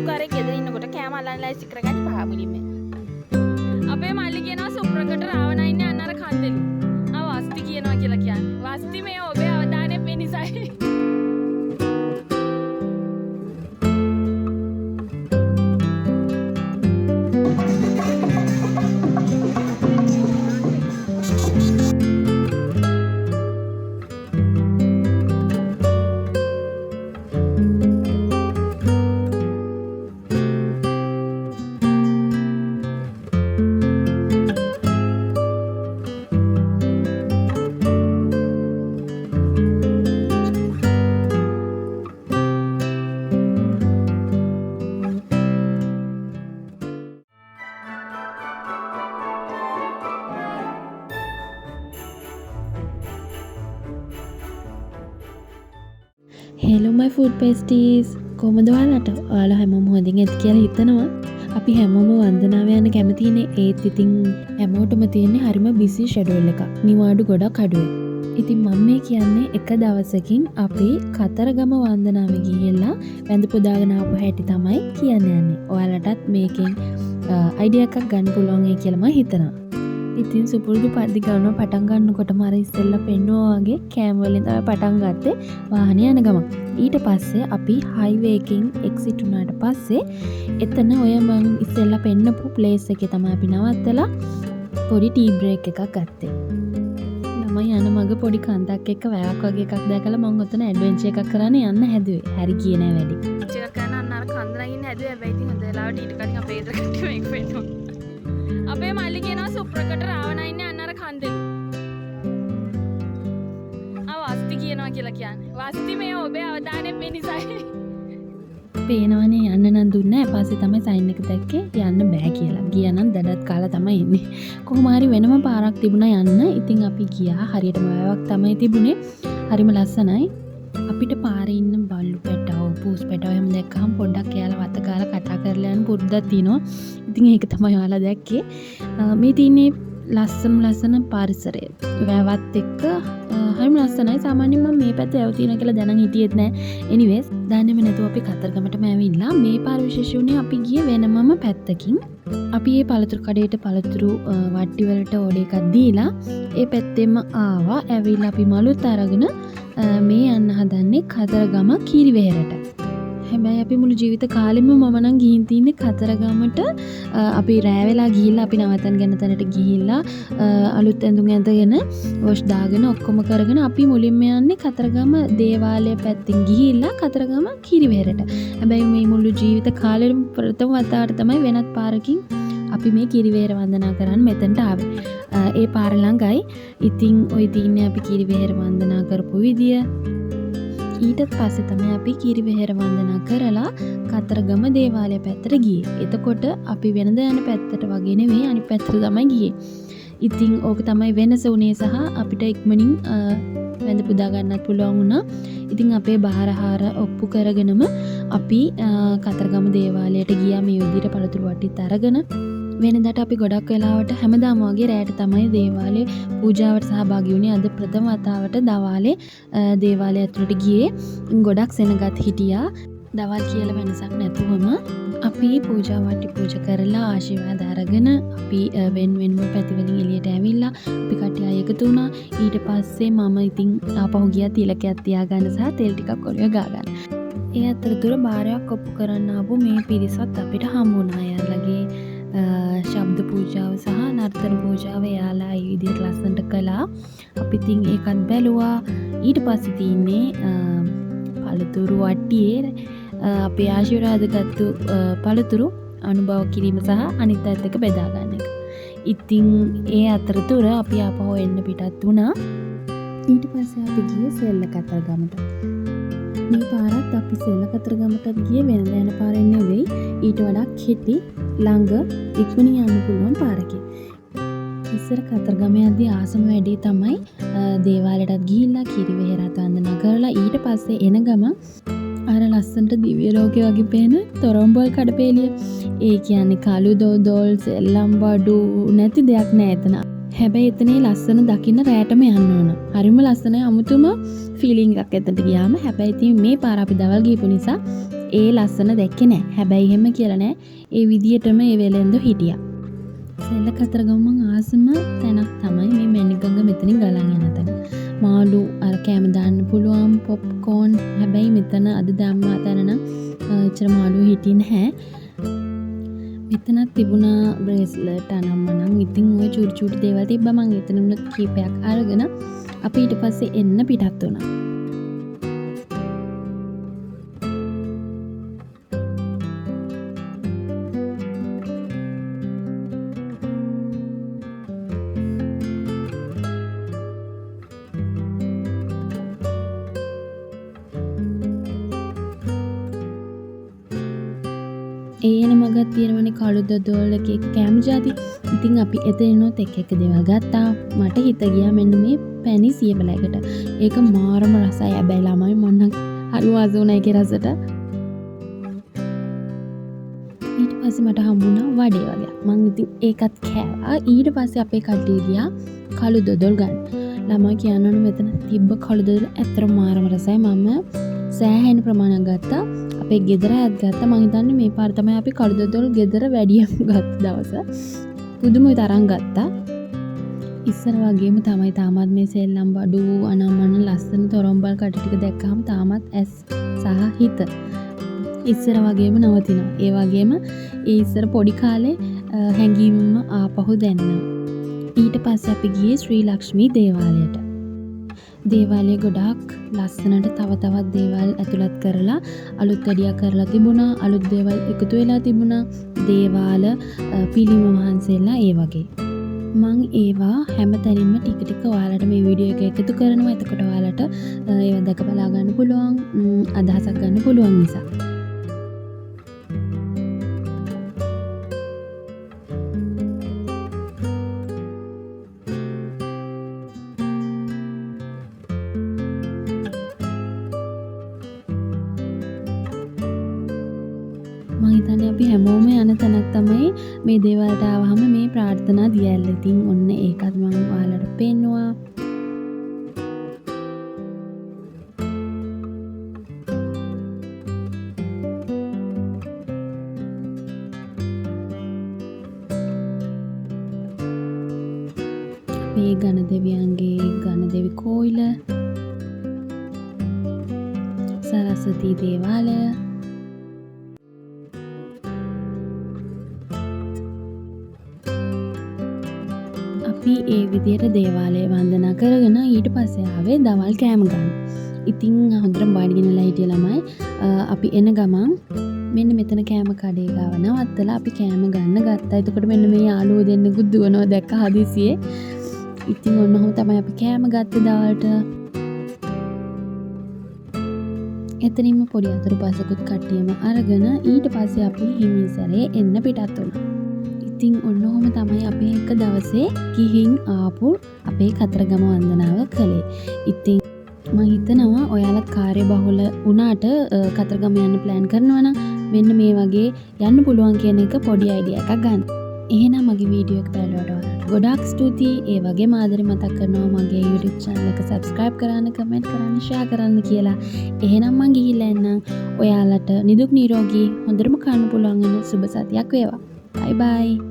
අක්කාරේ ගෙදර ඉන්නකොට කෑම අල්ලන්න ලෑස්ති කරගන්න පහ මුලින්ම. අපේ මල්ලි කියනවා සුප්‍රකට රාවණා ඉන්නේ අන්න අර කන්දලු. වස්ති කියනවා කියලා කියන්නේ. වස්ති මේ ඔබේ අවධානය මේ නිසායි. හෙලෝ මයි ෆුඩ් පේස්ටීස් කොහමද ඔයාලට? ඔයාලා හැමෝම හොඳින් ඇති කියලා හිතනවා. අපි හැමෝම වන්දනාව යන කැමතිනේ. ඒත් ඉතින් හැමෝටම තියෙන්නේ හරිම බිසි ෂෙඩියුල් එකක්. නිවාඩු ගොඩක් අඩුයි. ඉතින් මම මේ කියන්නේ එක දවසකින් අපි කතරගම වන්දනාවේ ගිහිල්ලා වැඳ පුදාගෙන ආපු හැටි තමයි කියන්න යන්නේ. ඔයාලටත් මේකෙන් අයිඩියා එකක් ගන්න පුළුවන් ඒ කියලා මම හිතනවා. ඉතින් සුපුරුදු පරිදි ගමන පටන් ගන්නකොටම අර ඉස්සෙල්ලා පෙන්නුවා වගේ කෑම වලින් තමයි පටන් ගත්තේ වාහනේ යන ගමන්. ඊට පස්සේ අපි හයිවේ එකෙන් එක්සිට් වුණාට පස්සේ එතන ඔය මම ඉස්සෙල්ලා පෙන්නපු ප්ලේස් එකේ තමයි අපි නවත්තලා පොඩි ටී බ්‍රේක් එකක් ගත්තේ. ළමයි යන මග පොඩි කන්දක් එක්ක වැයක් වගේ එකක් දැකලා මම ඔතන ඇඩ්වෙන්චර් එකක් කරන්න යන්න හැදුවේ. හරි ගියේ නෑ වැඩි. ටිකක් කරන්න අන්න අර කන්ද නගින්න හැදුවේ. හැබැයි ඉතින් හොඳ වෙලාවට ඊට කලින් අපේ ඊට කට්ටිය මේක පෙන්නුවා. අපේ මල්ලි කියනවා සුප්‍රකට රාවණා ඉන්නේ අන්න අර කන්දලු. වස්ති කියනවා කියලා කියන්නේ. වස්ති මේ ඔබේ අවධානය මේ නිසායි. පේනවනේ යන්න නම් දුන්නේ නැහැ. පස්සේ තමයි සයින් එක දැක්කේ යන්න බෑ කියලා. ගියා නම් දඩත් කාලා තමයි එන්නේ. කොහොම හරි වෙනම පාරක් තිබුණා යන්න. ඉතින් අපි ගියා. හරියටම වැවක් තමයි තිබුණේ. හරිම ලස්සනයි. අපිට පාරේ ඉන්න බල්ලු පැටව, පූස් පැටව එහෙම දැක්කම පොඩ්ඩක් එයාලා වත ගාලා කතා කරලා යන පුරුද්දක් තියෙනවා. ඉතින් ඒක තමයි ඔයාලා දැක්කේ. මේ තින්නේ ලස්සන පරිසරය. වැවත් එක්ක හරිම ලස්සනයි. සාමාන්‍යයෙන් මම මේ පැත්තේ ඇව තියෙනවා කියලා දැනන් හිටියෙත් නෑ. එනිවේස් දන්නේම නැතුව අපි කතරගමටම ඇවිල්ලා මේ පාර විශේෂ වුණේ අපි ගියේ වෙනමම පැත්තකින්. අපි මේ පළතුරු කඩේට පළතුරු වට්ටි වලට ඕඩර් එකක් දීලා ඒ පැත්තෙම ආවා. ඇවිල්ලා අපි මලුත් අරගෙන මේ යන්න හදන්නේ කතරගම කීරිවෙහෙරට. හැබැයි අපි මුළු ජීවිත කාලෙම මම නම් ගිහින් තින්නේ කතරගමට. අපි රෑ වෙලා ගිහිල්ලා අපි නවතන් ගන්න තැනට ගිහිල්ලා අලුත් ඇඳුම් ඇඳගෙන වොෂ් දාගෙන ඔක්කොම කරගෙන අපි මුලින්ම යන්නේ කතරගම දේවාලය පැත්තෙන් ගිහිල්ලා කතරගම කිරිවෙහෙරට. හැබැයි මේ මුළු ජීවිත කාලෙම ප්‍රථම වතාවට තමයි වෙනත් පාරකින් අපි මේ කිරිවෙහෙර වන්දනා කරන්න මෙතනට ආවේ. ඒ පාර ළඟයි. ඉතින් ওই දින්නේ අපි කිරිවෙහෙර වන්දනා කරපු විදිය. ඊටත් පස්සේ තමයි අපි කිරිවෙහෙර වන්දනා කරලා කතරගම දේවාලය පැත්තට ගියේ. එතකොට අපි වෙනද යන පැත්තට වගේ නෙවෙයි අනිත් පැත්තට තමයි ගියේ. ඉතින් ඕක තමයි වෙනස උනේ සහ අපිට ඉක්මනින් වැඳ පුදා ගන්නත් පුළුවන් වුණා. ඉතින් අපේ බාරහාර ඔප්පු කරගෙනම අපි කතරගම දේවාලයට ගියා මේ විදිහට පළතුරු වට්ටිත් අරගෙන. වෙනදාට අපි ගොඩක් වෙලාවට හැමදාම වගේ රැයට තමයි දේවාලේ පූජාවට සහභාගී වුණේ. අද ප්‍රථම වතාවට දවාලේ දේවාලය ඇතුළට ගියේ. ගොඩක් සෙනගත් හිටියා. දවල් කියලා වෙනසක් නැතුවම අපි පූජා වට්ටි පූජා කරලා ආශිර්වාද අරගෙන අපි වෙන වෙනම පැති වලින් එළියට ඇවිල්ලා අපි කට්ටිය අය එකතු වුණා. ඊට පස්සේ මම ඉතින් ආපහු ගියා තිලකයක් තියාගන්න සහ තෙල් ටිකක් ඔළුවේ ගා ගන්න. ඒ අතරතුර බාරයක් ඔප්පු කරන්න ආපු මේ පිරිසත් අපිට හම්බ වුණා. යාළුවගේ ශබ්ද පූජාව සහ නර්තන පූජාව එයාලා ඒ විදිහට ලස්සනට කළා. අපි ඉතින් ඒකත් බැලුවා. ඊට පස්සේ තින්නේ පළතුරු වට්ටියේ අපේ ආශිර්වාදගත්තු පළතුරු අනුභව කිරීම සහ අනිත් අයත් එක්ක බෙදා ගන්න එක. ඉතින් ඒ අතරතුර අපි ආපහු එන්න පිටත් වුණා. ඊට පස්සේ අපි ගියේ සෙල්ල කතරගමට. මේ පාරත් අපි සෙල්ල කතරගමටත් ගියේ වෙනද යන පාරෙන් නෙවෙයි. ඊට වඩා කෙටි ළඟ ඉක්මනින් යන්න පුළුවන් පාරකින්. ඉස්සර කතරගම යද්දී ආසම වැඩි තමයි දේවාලයටත් ගිහිල්ලා කිරිවෙහෙරත් වන්දනා කරලා ඊට පස්සේ එන ගමන් අර ලස්සනට දිව්‍ය ලෝකේ වගේ පේන තොරම්බල් කඩපේලිය. ඒ කියන්නේ කළු දෝල් සෙල්ලම් බඩු නැති දෙයක් නෑ එතන. හැබැයි එතනේ ලස්සන දකින්න රැටම යන්න ඕන. හරිම ලස්සනයි අමුතුම ෆීලිං එකක් එතනට ගියාම. හැබැයි ඉතින් මේ පාර අපි දවල් ගිහපු නිසා ඒ ලස්සන දැක්කේ නෑ. හැබැයි එහෙම කියලා නෑ. ඒ විදියටම ඒ වෙලෙන්ද හිටියා. සෙල්ල කතරගම ආසම තැනක් තමයි මේ මැණිකංග මෙතනින් ගලන් යන තැන. මාළු අර කැම දාන්න පුළුවන් පොප්කෝන්. හැබැයි මෙතන අද දැම්මා තැන නම් එච්චර මාළු හිටියේ නැහැ. මෙතනත් තිබුණා බ්‍රේස්ලට් අනම්මනම්. ඉතින් ওই චූටි චූටි දේවල් තිබ්බා. මං එතනම කීපයක් අරගෙන අපි ඊට පස්සේ එන්න පිටත් වුණා. ඒන මගත් තියෙනවනේ කළු දොඩෝල් එක කෑම ජාති. ඉතින් අපි එතනනොත් එක දේවල් ගත්තා. මට හිත ගියා මෙන්න මේ පැණි සියවලයකට. ඒක මාරම රසයි. හැබැයි ළමයි මන්නම් හරි වාසි වුණා ඒකේ රසට. ඊට පස්සේ මට හම්බුණා වඩේ වගේ. මං ඉතින් ඒකත් කෑවා. ඊට පස්සේ අපේ කට්ටිය ගියා කළු දොඩෝල් ගන්න. ළමයි කියනවනේ මෙතන තිබ්බ කළු දොඩෝල් ඇත්තටම මාරම රසයි. මම සෑහෙන ප්‍රමාණයක් ගත්තා. අපේ ගෙදර ඇත් ගත්තා. මං හිතන්නේ මේ පාර තමයි අපි කළු දොඩෝල් ගෙදර වැඩියෙන් ගත්ත දවස. පුදුම තරම් ගත්තා. ඉස්සර වගේම තමයි තාමත් මේ සෙල්ලම් බඩු අනම්මන ලස්සන තොරම්බල් කටු ටික දැක්කහම තාමත් ඇස් සහ හිත ඉස්සර වගේම නවතිනවා. ඒ වගේම ඒ ඉස්සර පොඩි කාලේ හැංගීමම ආපහු දැනෙනවා. ඊට පස්සේ අපි ගියේ ශ්‍රී ලක්ෂ්මී දේවාලයට. දේවාලය ගොඩාක් ලස්සනට තව තවත් දේවල් ඇතුළත් කරලා අලුත් වැඩියා කරලා තිබුණා. අලුත් දේවල් එකතු වෙලා තිබුණා. දේවාල පිළිම වහන්සේලා ඒ වගේ. මං ඒවා හැම තැනින්ම ටික ටික ඔයාලට මේ වීඩියෝ එක එකතු කරනවා. එතකොට ඔයාලට ඒවා දැක බලා ගන්න පුළුවන්, අදහසක් ගන්න පුළුවන් නිසා. මං හිතන්නේ අපි හැමෝම යන තැනක් තමයි මේ දේවල්ට ආවහම මේ ප්‍රාර්ථනා දියැල්ල. ඉතින් ඔන්න ඒකත් මම ඔයාලට පෙන්නුවා. අපේ ගණදෙවියන්ගේ ගණදෙවි කෝවිල, සරස්වතී දේවාලය, අපි ඒ විදියට දේවාලය වන්දනා කරගෙන ඊට පස්සේ ආවේ දවල් කෑම ගන්න. ඉතින් හොඳටම බාඩිගෙනලා හිටිය ළමයි අපි එන ගමන් මෙන්න මෙතන කෑම කඩේ ගාව නවත්තලා අපි කෑම ගන්න ගත්තා. එතකොට මෙන්න මේ යාළුවෝ දෙන්නෙකුත් දුවනවා දැක්ක හදිසියේ. ඉතින් ඔන්නෝම තමයි අපි කෑම ගත්තේ දවල්ට. එතනින්ම පොඩි අතුරුපසකුත් කට්ටියම අරගෙන ඊට පස්සේ අපි හිමිසරේ එන්න පිටත් වුණා. ඉතින් ඔන්නෝම තමයි අපි එක දවසේ ගිහින් ආපු අපේ කතරගම වන්දනාව කළේ. ඉතින් මම හිතනවා ඔයාලත් කාර්යබහුල වුණාට කතරගම යන්න ප්ලෑන් කරනවා නම් මෙන්න මේ වගේ යන්න පුළුවන් කියන එක පොඩි අයිඩියා එකක් ගන්න. එහෙනම් මගේ වීඩියෝ එක බලවට ඔයාලට ගොඩාක් ස්තුතියි. ඒ වගේම ආදරේ මතක් කරනවා මගේ YouTube channel එක subscribe කරන්න, comment කරන්න, share කරන්න කියලා. එහෙනම් මං ගිහිල්ලා එන්නම්. ඔයාලට නිදුක් නිරෝගී හොඳටම කන්න පුළුවන් වෙන සුබ සතියක් වේවා. bye bye.